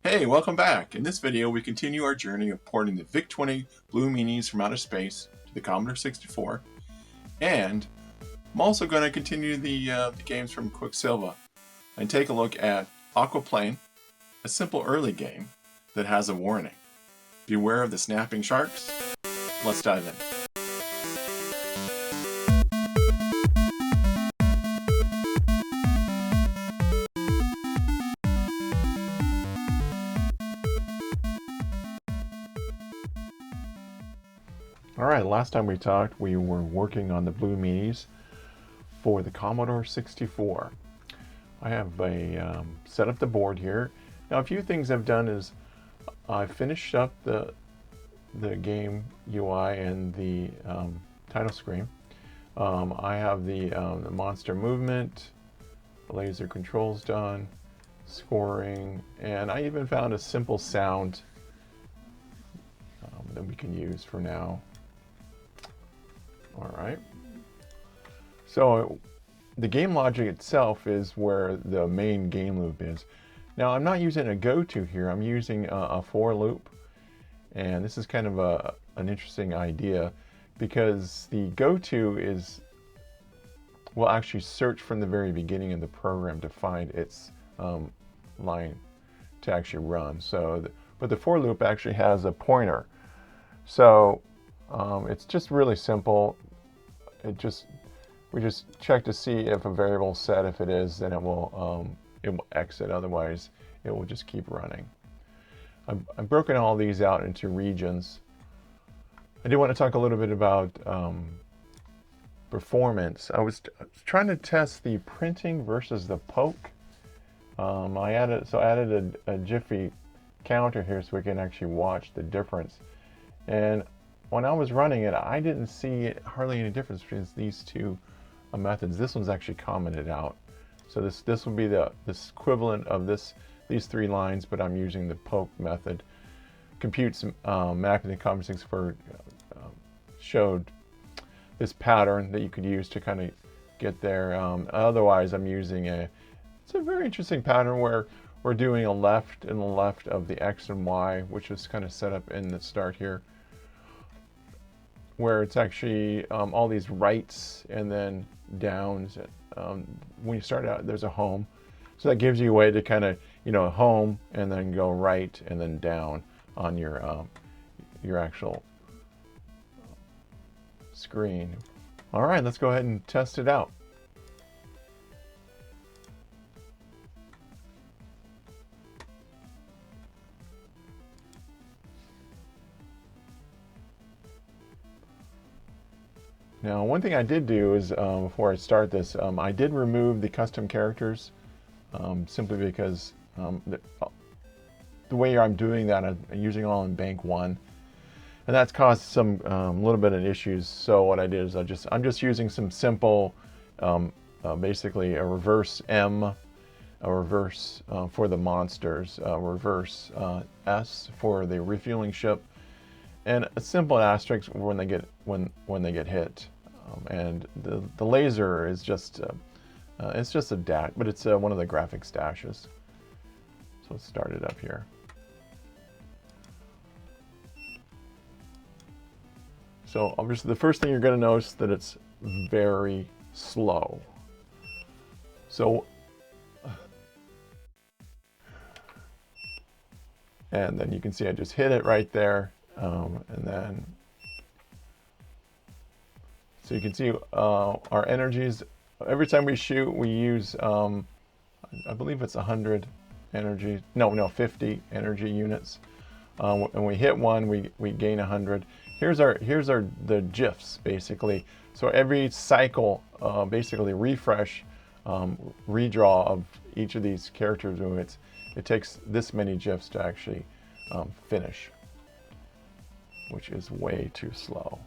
Hey, welcome back. In this video, we continue our journey of porting the VIC-20 Blue Meanies from outer space to the Commodore 64, and I'm also going to continue the games from Quicksilva and take a look at AQUAPLANE, a simple early game that has a warning. Beware of the snapping sharks. Let's dive in. Alright, last time we talked, we were working on the Blue Meanies for the Commodore 64. I have set up the board here. Now, a few things I've done is I finished up the game UI and the title screen. I have the monster movement, the laser controls done, scoring, and I even found a simple sound that we can use for now. All right. So the game logic itself is where the main game loop is. Now I'm not using a go-to here. I'm using a for loop, and this is kind of an interesting idea because the go-to will actually search from the very beginning of the program to find its line to actually run. But the for loop actually has a pointer. So it's just really simple. We just check to see if a variable is set. If it is, then it will exit. Otherwise, it will just keep running. I've broken all these out into regions. I do want to talk a little bit about performance. I was trying to test the printing versus the poke. I added a Jiffy counter here so we can actually watch the difference. And when I was running it, I didn't see hardly any difference between these two methods. This one's actually commented out. So this will be this equivalent of these three lines, but I'm using the poke method. Computes magnetic compensation for showed this pattern that you could use to kind of get there. Otherwise, I'm using it's a very interesting pattern where we're doing a left and the left of the X and Y, which is kind of set up in the start here, where it's actually all these rights and then downs. When you start out, there's a home. So that gives you a way to kind of, home and then go right and then down on your actual screen. All right, let's go ahead and test it out. Now, one thing I did do is, before I start this, I did remove the custom characters, simply because the way I'm doing that, I'm using it all in bank 1, and that's caused some little bit of issues. So what I did is I'm just using some simple, basically a reverse M, a reverse for the monsters, a reverse S for the refueling ship, and a simple asterisk when they get hit, and the laser is just it's just a dash, but it's one of the graphics dashes. So let's start it up here. So obviously the first thing you're going to notice that it's very slow. So and then you can see I just hit it right there. And then, so you can see our energies. Every time we shoot, we use, I believe it's 100 energy. No, 50 energy units. And we hit one, we gain 100. Here's the GIFs basically. So every cycle, basically refresh, redraw of each of these character movements, it takes this many GIFs to actually finish, which is way too slow.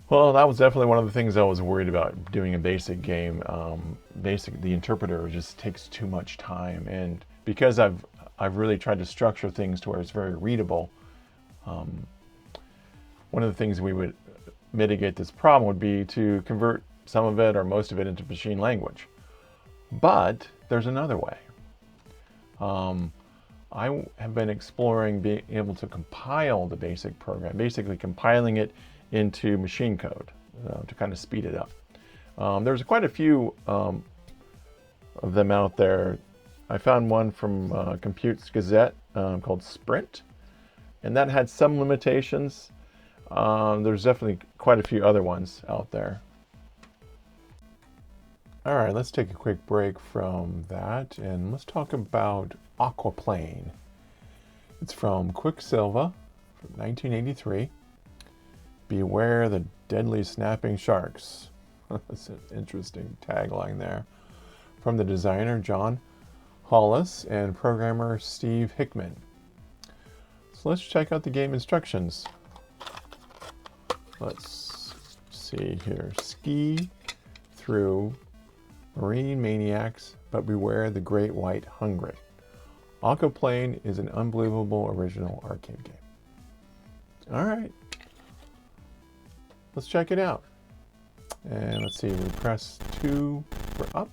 Well, that was definitely one of the things I was worried about doing a basic game. The interpreter just takes too much time, and because I've really tried to structure things to where it's very readable, one of the things we would mitigate this problem would be to convert some of it or most of it into machine language. But there's another way. I have been exploring being able to compile the basic program, basically compiling it into machine code to kind of speed it up. There's quite a few of them out there. I found one from Compute's Gazette called Sprint, and that had some limitations. There's definitely quite a few other ones out there. All right, let's take a quick break from that and let's talk about AQUAPLANE. It's from Quicksilva from 1983. Beware the deadly snapping sharks. That's an interesting tagline there. From the designer John Hollis and programmer Steve Hickman. So let's check out the game instructions. Let's see here. Ski through marine maniacs, but beware the great white hungry. AQUAPLANE is an unbelievable original arcade game. All right, let's check it out. And let's see, we press 2 for up,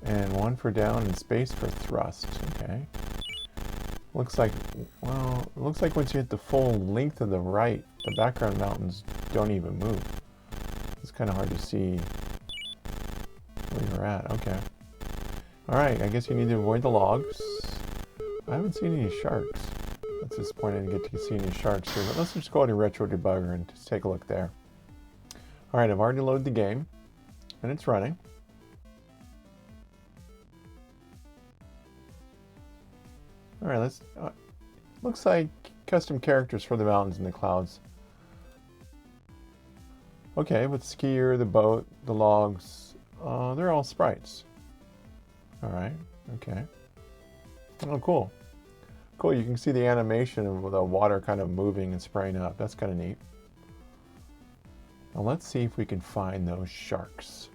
and 1 for down, and space for thrust. Okay. Looks like, well, it looks like once you hit the full length of the right, the background mountains don't even move. It's kind of hard to see where you're at. Okay. All right, I guess you need to avoid the logs. I haven't seen any sharks. That's disappointing to get to see any sharks here, but let's just go to RetroDebugger and just take a look there. All right, I've already loaded the game, and it's running. All right, let's. Looks like custom characters for the mountains and the clouds. Okay, with skier, the boat, the logs, they're all sprites. All right. Okay. Oh, cool. Cool. You can see the animation of the water kind of moving and spraying up. That's kind of neat. Now let's see if we can find those sharks.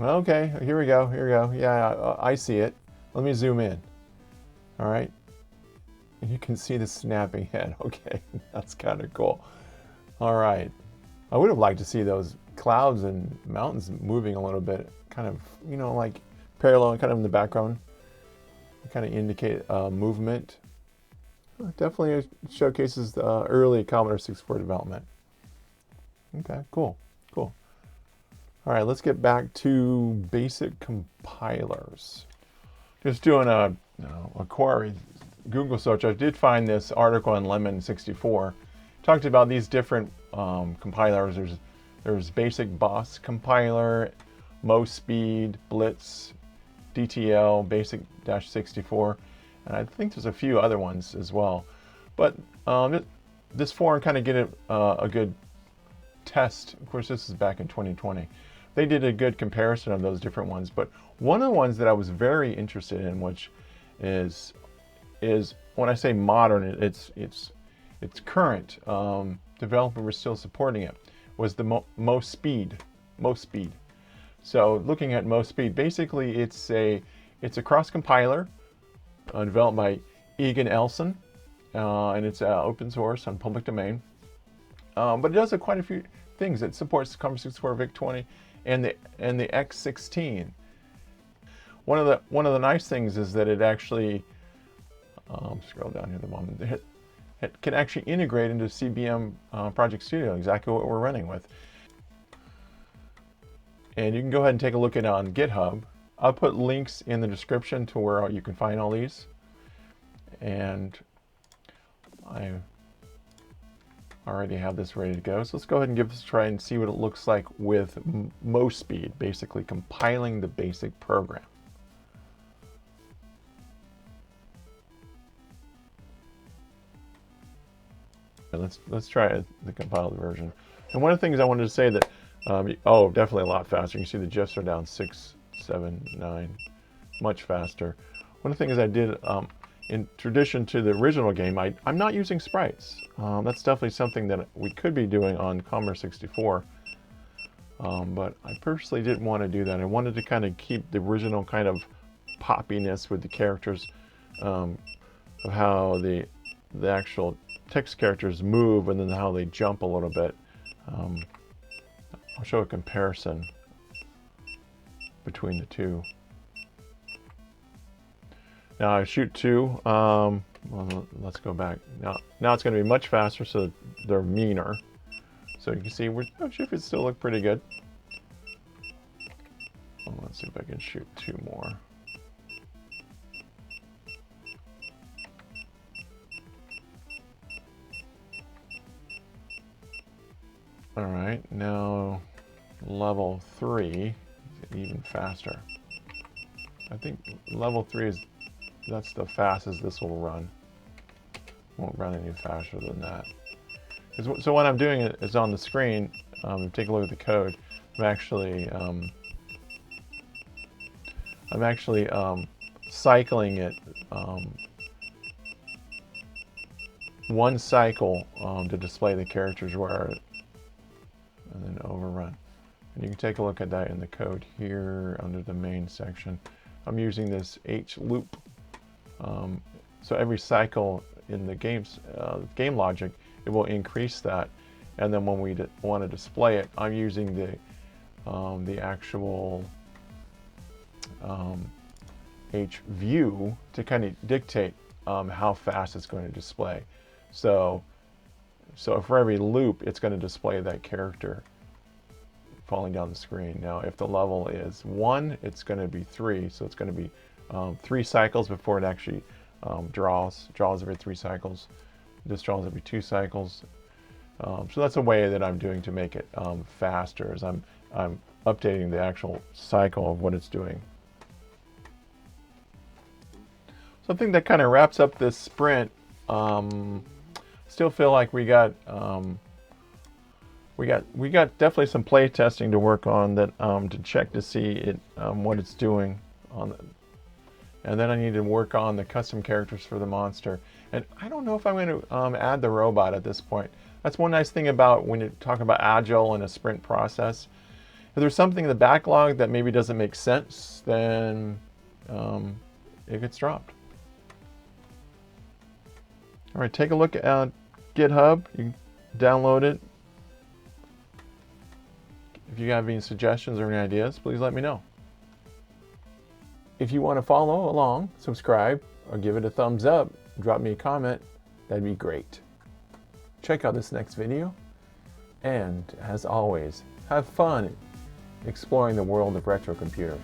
Okay, here we go. Here we go. Yeah, I see it. Let me zoom in. All right. And you can see the snapping head. Okay, that's kind of cool. All right. I would have liked to see those clouds and mountains moving a little bit, kind of, you know, like parallel, kind of in the background, kind of indicate movement. Definitely showcases the early Commodore 64 development. Okay, cool, cool. All right, let's get back to basic compilers. Just doing a query, Google search, I did find this article on Lemon 64. Talked about these different compilers. There's basic boss compiler, MoSpeed, Blitz, DTL, basic-64, and I think there's a few other ones as well. But this forum kind of get a good test. Of course, this is back in 2020. They did a good comparison of those different ones. But one of the ones that I was very interested in, which is when I say modern, it's current. Developer was still supporting it. Was the MoSpeed. So looking at MoSpeed, basically it's a cross compiler developed by Egan Elson, and it's open source on public domain. But it does quite a few things. It supports Commodore 64 VIC-20 and the X16. One of the nice things is that it actually scroll down here at the bottom. It can actually integrate into CBM Project Studio, exactly what we're running with. And you can go ahead and take a look at it on GitHub. I'll put links in the description to where you can find all these. And I already have this ready to go. So let's go ahead and give this a try and see what it looks like with MoSpeed, basically compiling the basic program. Let's try the compiled version. And one of the things I wanted to say that, oh, definitely a lot faster. You can see the GIFs are down 6, 7, 9, much faster. One of the things I did, in tradition to the original game, I'm not using sprites. That's definitely something that we could be doing on Commodore 64. But I personally didn't want to do that. I wanted to kind of keep the original kind of poppiness with the characters, of how the actual text characters move and then how they jump a little bit. I'll show a comparison between the two. Now I shoot 2. Well, let's go back. Now it's going to be much faster, so they're meaner. So you can see our Jiffys still look pretty good. Well, let's see if I can shoot 2 more. All right, now level 3 is even faster. I think level 3 that's the fastest this will run. Won't run any faster than that. So what I'm doing is on the screen. Take a look at the code. I'm actually cycling it one cycle to display the characters where, and then overrun. And you can take a look at that in the code here under the main section. I'm using this H loop. So every cycle in the game logic, it will increase that. And then when we want to display it, I'm using the actual H view to kind of dictate how fast it's going to display. So for every loop, it's going to display that character falling down the screen. Now, if the level is 1, it's going to be 3. So it's going to be 3 cycles before it actually draws every 3 cycles. This draws every 2 cycles. So that's a way that I'm doing to make it faster, as I'm updating the actual cycle of what it's doing. So I think that kind of wraps up this sprint. Still feel like we got definitely some play testing to work on, that to check to see it what it's doing on the, and then I need to work on the custom characters for the monster. And I don't know if I'm going to add the robot at this point. That's one nice thing about when you talk about agile and a sprint process. If there's something in the backlog that maybe doesn't make sense, then it gets dropped. All right, take a look at GitHub. You can download it. If you have any suggestions or any ideas, please let me know. If you want to follow along, subscribe, or give it a thumbs up, drop me a comment, that'd be great. Check out this next video, and as always, have fun exploring the world of retro computers.